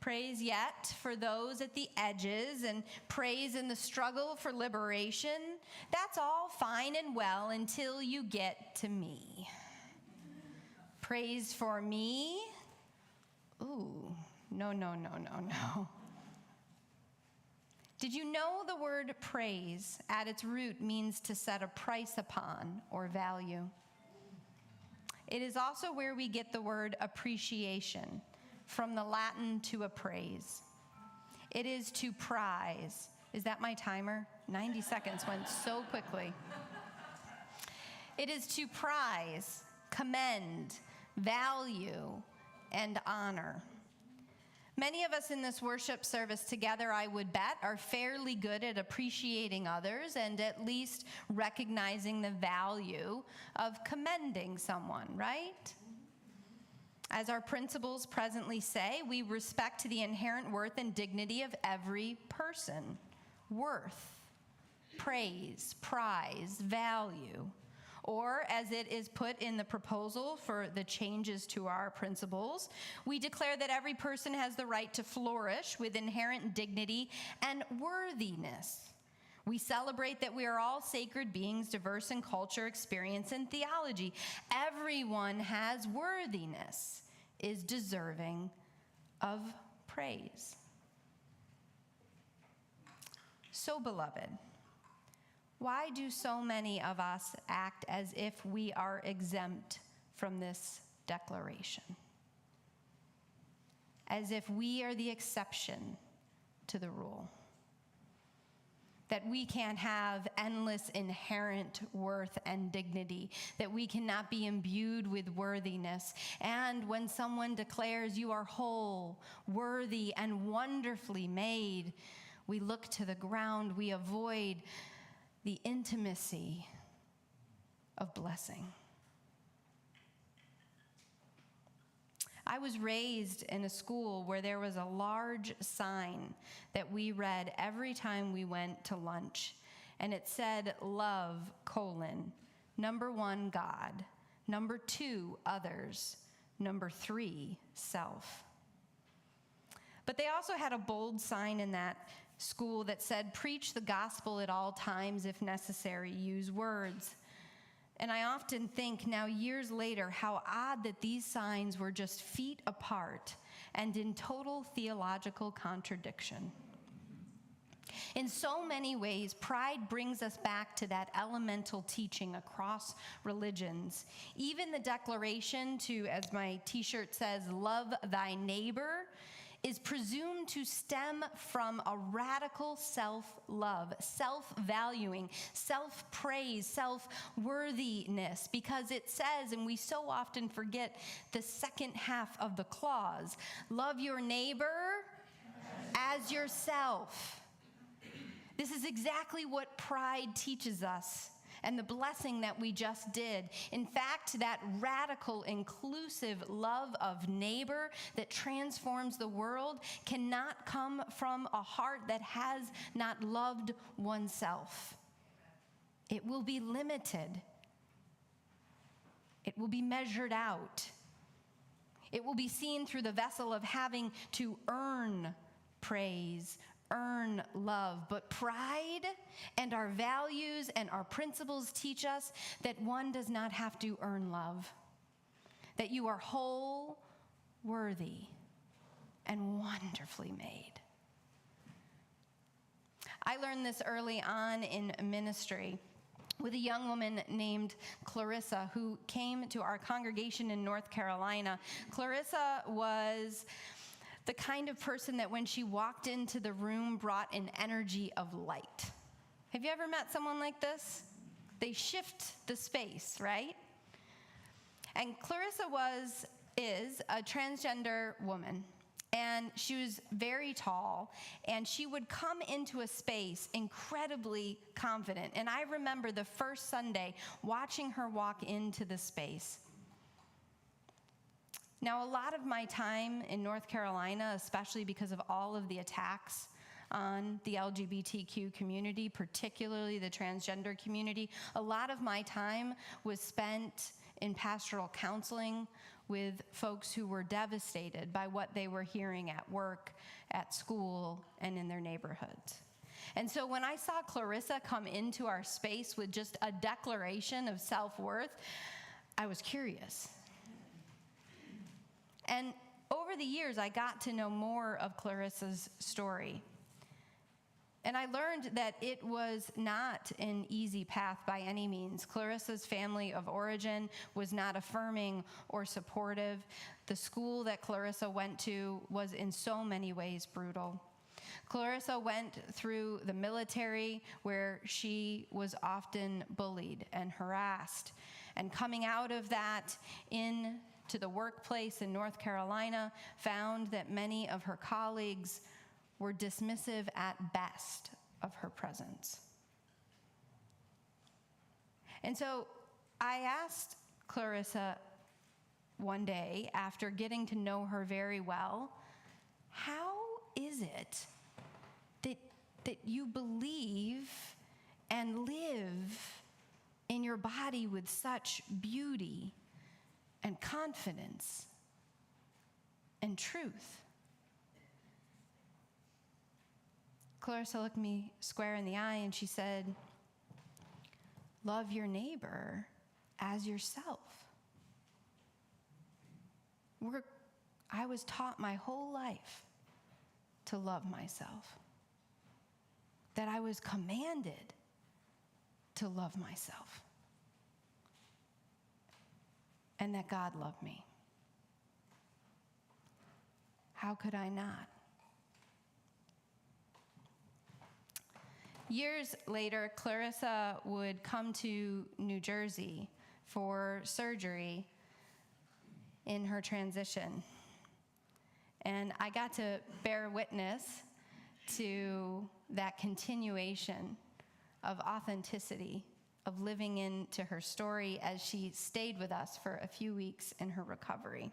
praise yet for those at the edges, and praise in the struggle for liberation. That's all fine and well until you get to me. Praise for me? Ooh, no. Did you know the word praise at its root means to set a price upon or value? It is also where we get the word appreciation, from the Latin to appraise. It is to prize. Is that my timer? 90 seconds went so quickly. It is to prize, commend, value, and honor. Many of us in this worship service together, I would bet, are fairly good at appreciating others and at least recognizing the value of commending someone, right? As our principles presently say, we respect the inherent worth and dignity of every person. Worth, praise, prize, value. Or, as it is put in the proposal for the changes to our principles, we declare that every person has the right to flourish with inherent dignity and worthiness. We celebrate that we are all sacred beings, diverse in culture, experience, and theology. Everyone has worthiness, is deserving of praise. So, beloved, why do so many of us act as if we are exempt from this declaration? As if we are the exception to the rule? That we can't have endless inherent worth and dignity, that we cannot be imbued with worthiness. And when someone declares you are whole, worthy, and wonderfully made, we look to the ground, we avoid the intimacy of blessing. I was raised in a school where there was a large sign that we read every time we went to lunch, and it said, love, number 1, God, number 2, others, number 3, self. But they also had a bold sign in that school that said, preach the gospel at all times, if necessary, use words. And I often think now, years later, how odd that these signs were just feet apart and in total theological contradiction. In so many ways, pride brings us back to that elemental teaching across religions. Even the declaration to, as my t-shirt says, love thy neighbor, is presumed to stem from a radical self-love, self-valuing, self-praise, self-worthiness, because it says, and we so often forget the second half of the clause, love your neighbor as yourself. This is exactly what pride teaches us, and the blessing that we just did. In fact, that radical, inclusive love of neighbor that transforms the world cannot come from a heart that has not loved oneself. It will be limited. It will be measured out. It will be seen through the vessel of having to earn praise, earn love. But pride and our values and our principles teach us that one does not have to earn love, that you are whole, worthy, and wonderfully made. I learned this early on in ministry with a young woman named Clarissa who came to our congregation in North Carolina. Clarissa was the kind of person that when she walked into the room brought an energy of light. Have you ever met someone like this? They shift the space, right? And Clarissa is a transgender woman, and she was very tall, and she would come into a space incredibly confident. And I remember the first Sunday watching her walk into the space. Now, a lot of my time in North Carolina, especially because of all of the attacks on the LGBTQ community, particularly the transgender community, a lot of my time was spent in pastoral counseling with folks who were devastated by what they were hearing at work, at school, and in their neighborhoods. And so when I saw Clarissa come into our space with just a declaration of self-worth, I was curious. And over the years, I got to know more of Clarissa's story. And I learned that it was not an easy path by any means. Clarissa's family of origin was not affirming or supportive. The school that Clarissa went to was in so many ways brutal. Clarissa went through the military where she was often bullied and harassed. And coming out of that into the workplace in North Carolina, found that many of her colleagues were dismissive at best of her presence. And so I asked Clarissa one day, after getting to know her very well, how is it that you believe and live in your body with such beauty and confidence and truth? Clarissa looked me square in the eye and she said, love your neighbor as yourself. I was taught my whole life to love myself, that I was commanded to love myself, and that God loved me. How could I not? Years later, Clarissa would come to New Jersey for surgery in her transition. And I got to bear witness to that continuation of authenticity, of living into her story as she stayed with us for a few weeks in her recovery.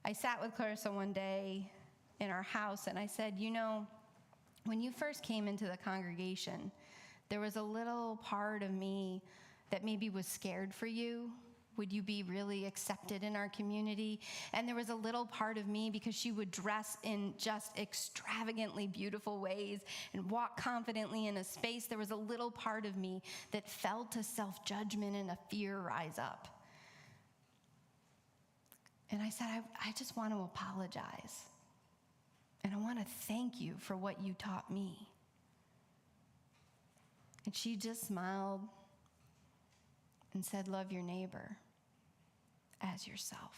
I sat with Clarissa one day in our house and I said, you know, when you first came into the congregation, there was a little part of me that maybe was scared for you. Would you be really accepted in our community? And there was a little part of me, because she would dress in just extravagantly beautiful ways and walk confidently in a space, there was a little part of me that felt a self-judgment and a fear rise up. And I said, I just want to apologize. And I want to thank you for what you taught me. And she just smiled and said, love your neighbor as yourself.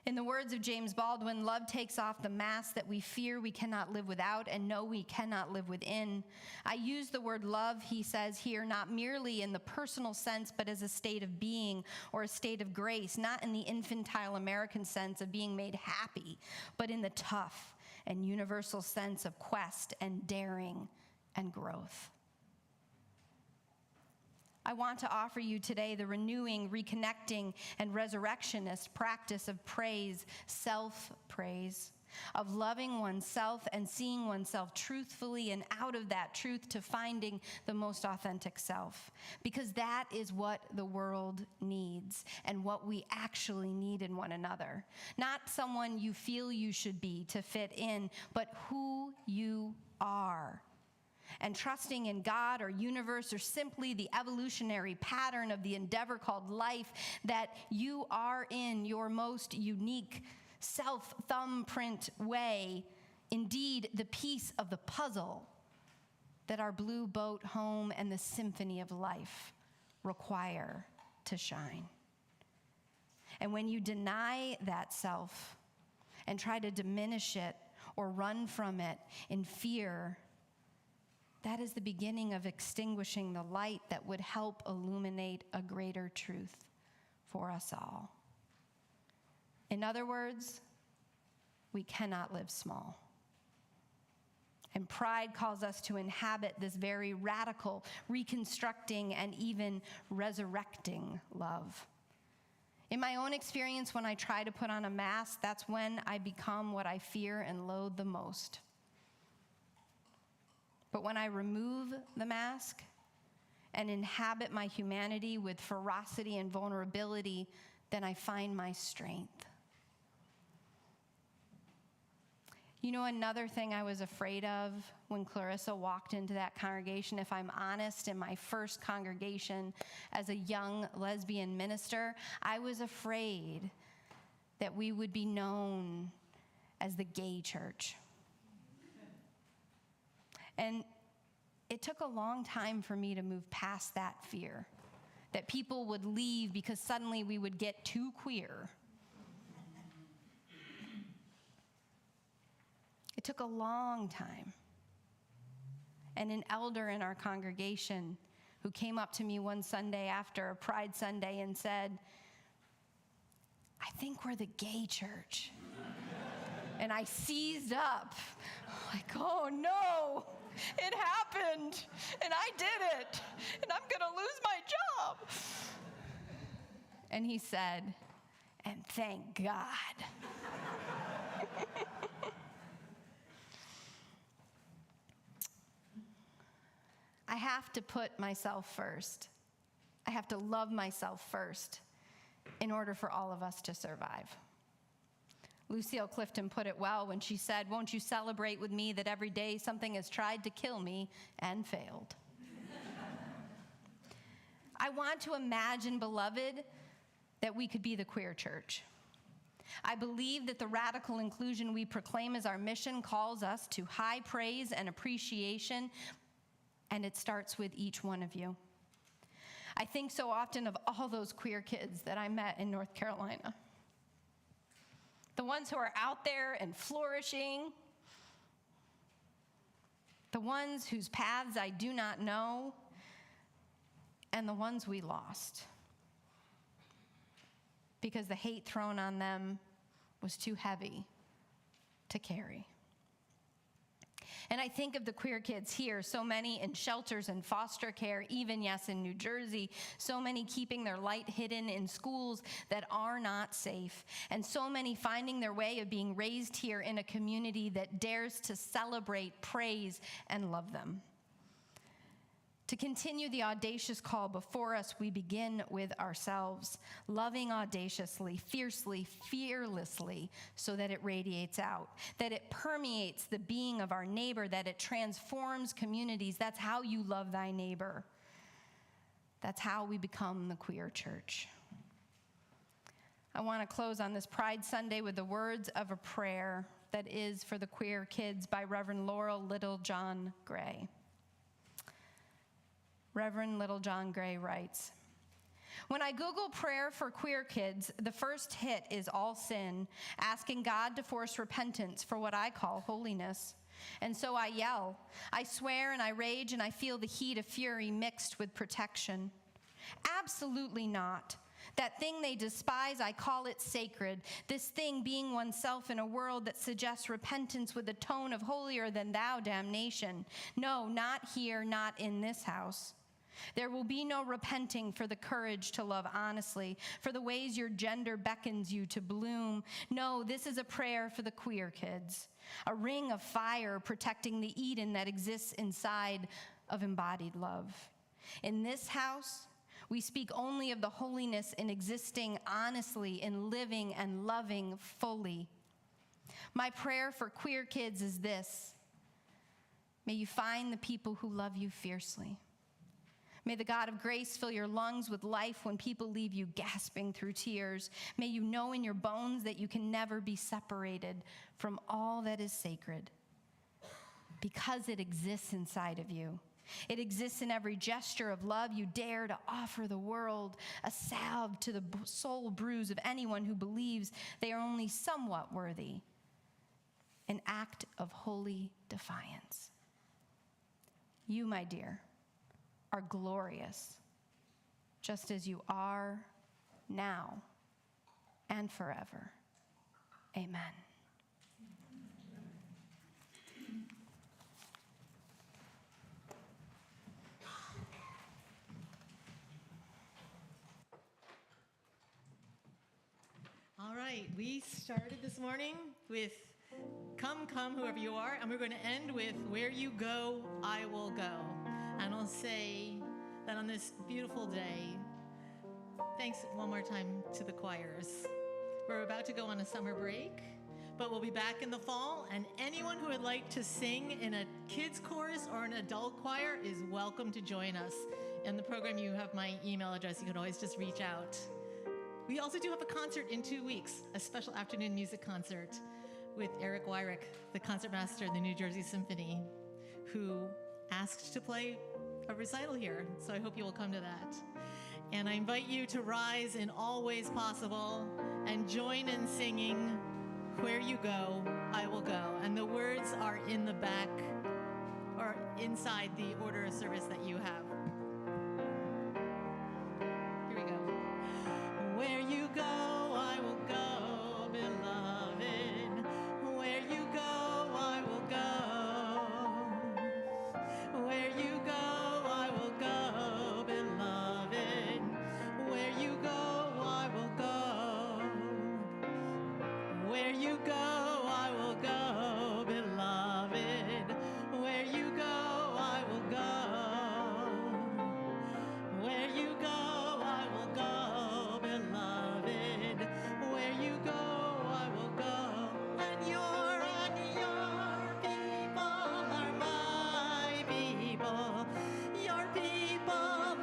In the words of James Baldwin, love takes off the mask that we fear we cannot live without and know we cannot live within. I use the word love, he says here, not merely in the personal sense, but as a state of being or a state of grace, not in the infantile American sense of being made happy, but in the tough and universal sense of quest and daring and growth. I want to offer you today the renewing, reconnecting, and resurrectionist practice of praise, self-praise, of loving oneself and seeing oneself truthfully, and out of that truth to finding the most authentic self. Because that is what the world needs and what we actually need in one another. Not someone you feel you should be to fit in, but who you are. And trusting in God or universe or simply the evolutionary pattern of the endeavor called life, that you are in your most unique self-thumbprint way, indeed the piece of the puzzle that our blue boat home and the symphony of life require to shine. And when you deny that self and try to diminish it or run from it in fear, that is the beginning of extinguishing the light that would help illuminate a greater truth for us all. In other words, we cannot live small. And pride calls us to inhabit this very radical, reconstructing, and even resurrecting love. In my own experience, when I try to put on a mask, that's when I become what I fear and loathe the most. But when I remove the mask and inhabit my humanity with ferocity and vulnerability, then I find my strength. You know, another thing I was afraid of when Clarissa walked into that congregation, if I'm honest, in my first congregation as a young lesbian minister, I was afraid that we would be known as the gay church. And it took a long time for me to move past that fear, that people would leave because suddenly we would get too queer. It took a long time. And an elder in our congregation who came up to me one Sunday after a Pride Sunday and said, "I think we're the gay church." And I seized up, like, oh no, it happened, and I did it, and I'm gonna lose my job. And he said, "And thank God." I have to put myself first. I have to love myself first in order for all of us to survive. Lucille Clifton put it well when she said, "Won't you celebrate with me that every day something has tried to kill me and failed?" I want to imagine, beloved, that we could be the queer church. I believe that the radical inclusion we proclaim as our mission calls us to high praise and appreciation, and it starts with each one of you. I think so often of all those queer kids that I met in North Carolina. The ones who are out there and flourishing. The ones whose paths I do not know. And the ones we lost. Because the hate thrown on them was too heavy to carry. And I think of the queer kids here, so many in shelters and foster care, even, yes, in New Jersey, so many keeping their light hidden in schools that are not safe, and so many finding their way of being raised here in a community that dares to celebrate, praise, and love them. To continue the audacious call before us, we begin with ourselves, loving audaciously, fiercely, fearlessly, so that it radiates out, that it permeates the being of our neighbor, that it transforms communities. That's how you love thy neighbor. That's how we become the queer church. I want to close on this Pride Sunday with the words of a prayer that is for the queer kids by Reverend Laurel Littlejohn Gray. Reverend Littlejohn Gray writes, When I Google prayer for queer kids, the first hit is all sin, asking God to force repentance for what I call holiness. And so I yell, I swear and I rage, and I feel the heat of fury mixed with protection. Absolutely not. That thing they despise, I call it sacred. This thing being oneself in a world that suggests repentance with a tone of holier than thou damnation. No, not here, not in this house. There will be no repenting for the courage to love honestly, for the ways your gender beckons you to bloom. No, this is a prayer for the queer kids, a ring of fire protecting the Eden that exists inside of embodied love. In this house, we speak only of the holiness in existing honestly, in living and loving fully. My prayer for queer kids is this: may you find the people who love you fiercely. May the God of grace fill your lungs with life when people leave you gasping through tears. May you know in your bones that you can never be separated from all that is sacred, because it exists inside of you. It exists in every gesture of love you dare to offer the world, a salve to the soul bruise of anyone who believes they are only somewhat worthy, an act of holy defiance. You, my dear, are glorious, just as you are now and forever. Amen. All right, we started this morning with Come, Come, Whoever You Are, and we're going to end with Where You Go, I Will Go. And I'll say that on this beautiful day, thanks one more time to the choirs. We're about to go on a summer break, but we'll be back in the fall, and anyone who would like to sing in a kids chorus or an adult choir is welcome to join us. In the program, you have my email address. You can always just reach out. We also do have a concert in 2 weeks, a special afternoon music concert with Eric Wyrick, the concertmaster of the New Jersey Symphony, who asked to play a recital here. So I hope you will come to that. And I invite you to rise in all ways possible and join in singing Where You Go, I Will Go. And the words are in the back or inside the order of service that you have. Here we go. Where you go, I will go, beloved. Where you go, I will go. Where you go, I will go, beloved. Where you go, I will go. Where you go, I will go, beloved. Where you go, I will go. Where you go, I will go, beloved. Where you go, I will go. And your people are my people. Your people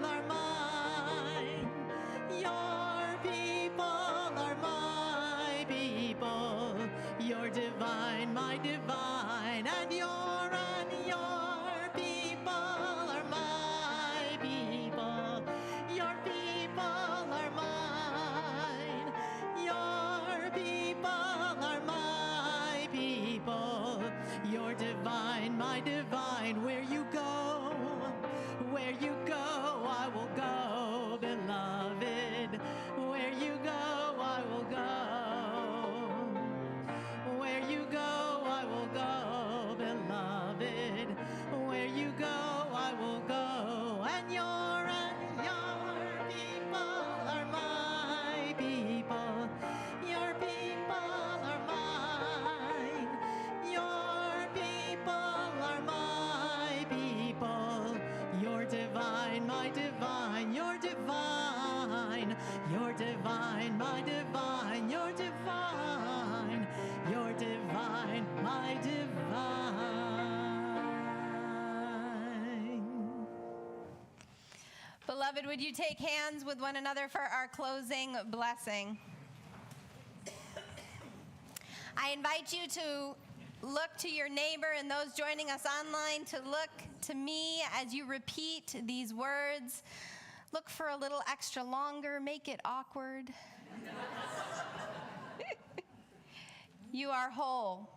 are mine. Your people are my people. You're divine, my divine. And your people are my people. Your people are mine. Your people are my people. You're divine, my divine. Where you go, I will go, beloved. Where you go, I will go. Where you go, I will go, beloved. Where you go, I will go. And your people are my people. Your people are mine. Your people are my people. You're divine, my divine. You're divine. You're divine, my divine. You're divine. You're divine, my divine. Beloved, would you take hands with one another for our closing blessing? I invite you to look to your neighbor and those joining us online to look to me as you repeat these words. look for a little extra longer, make it awkward. You are whole.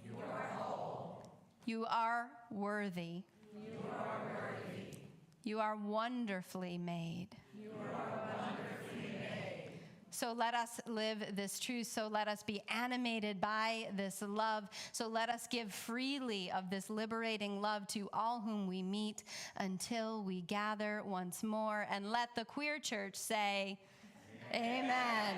You are whole. You are worthy. You are worthy. You are wonderfully made. You are wonderfully made. So let us live this truth. So let us be animated by this love. So let us give freely of this liberating love to all whom we meet until we gather once more. And let the queer church say, Amen.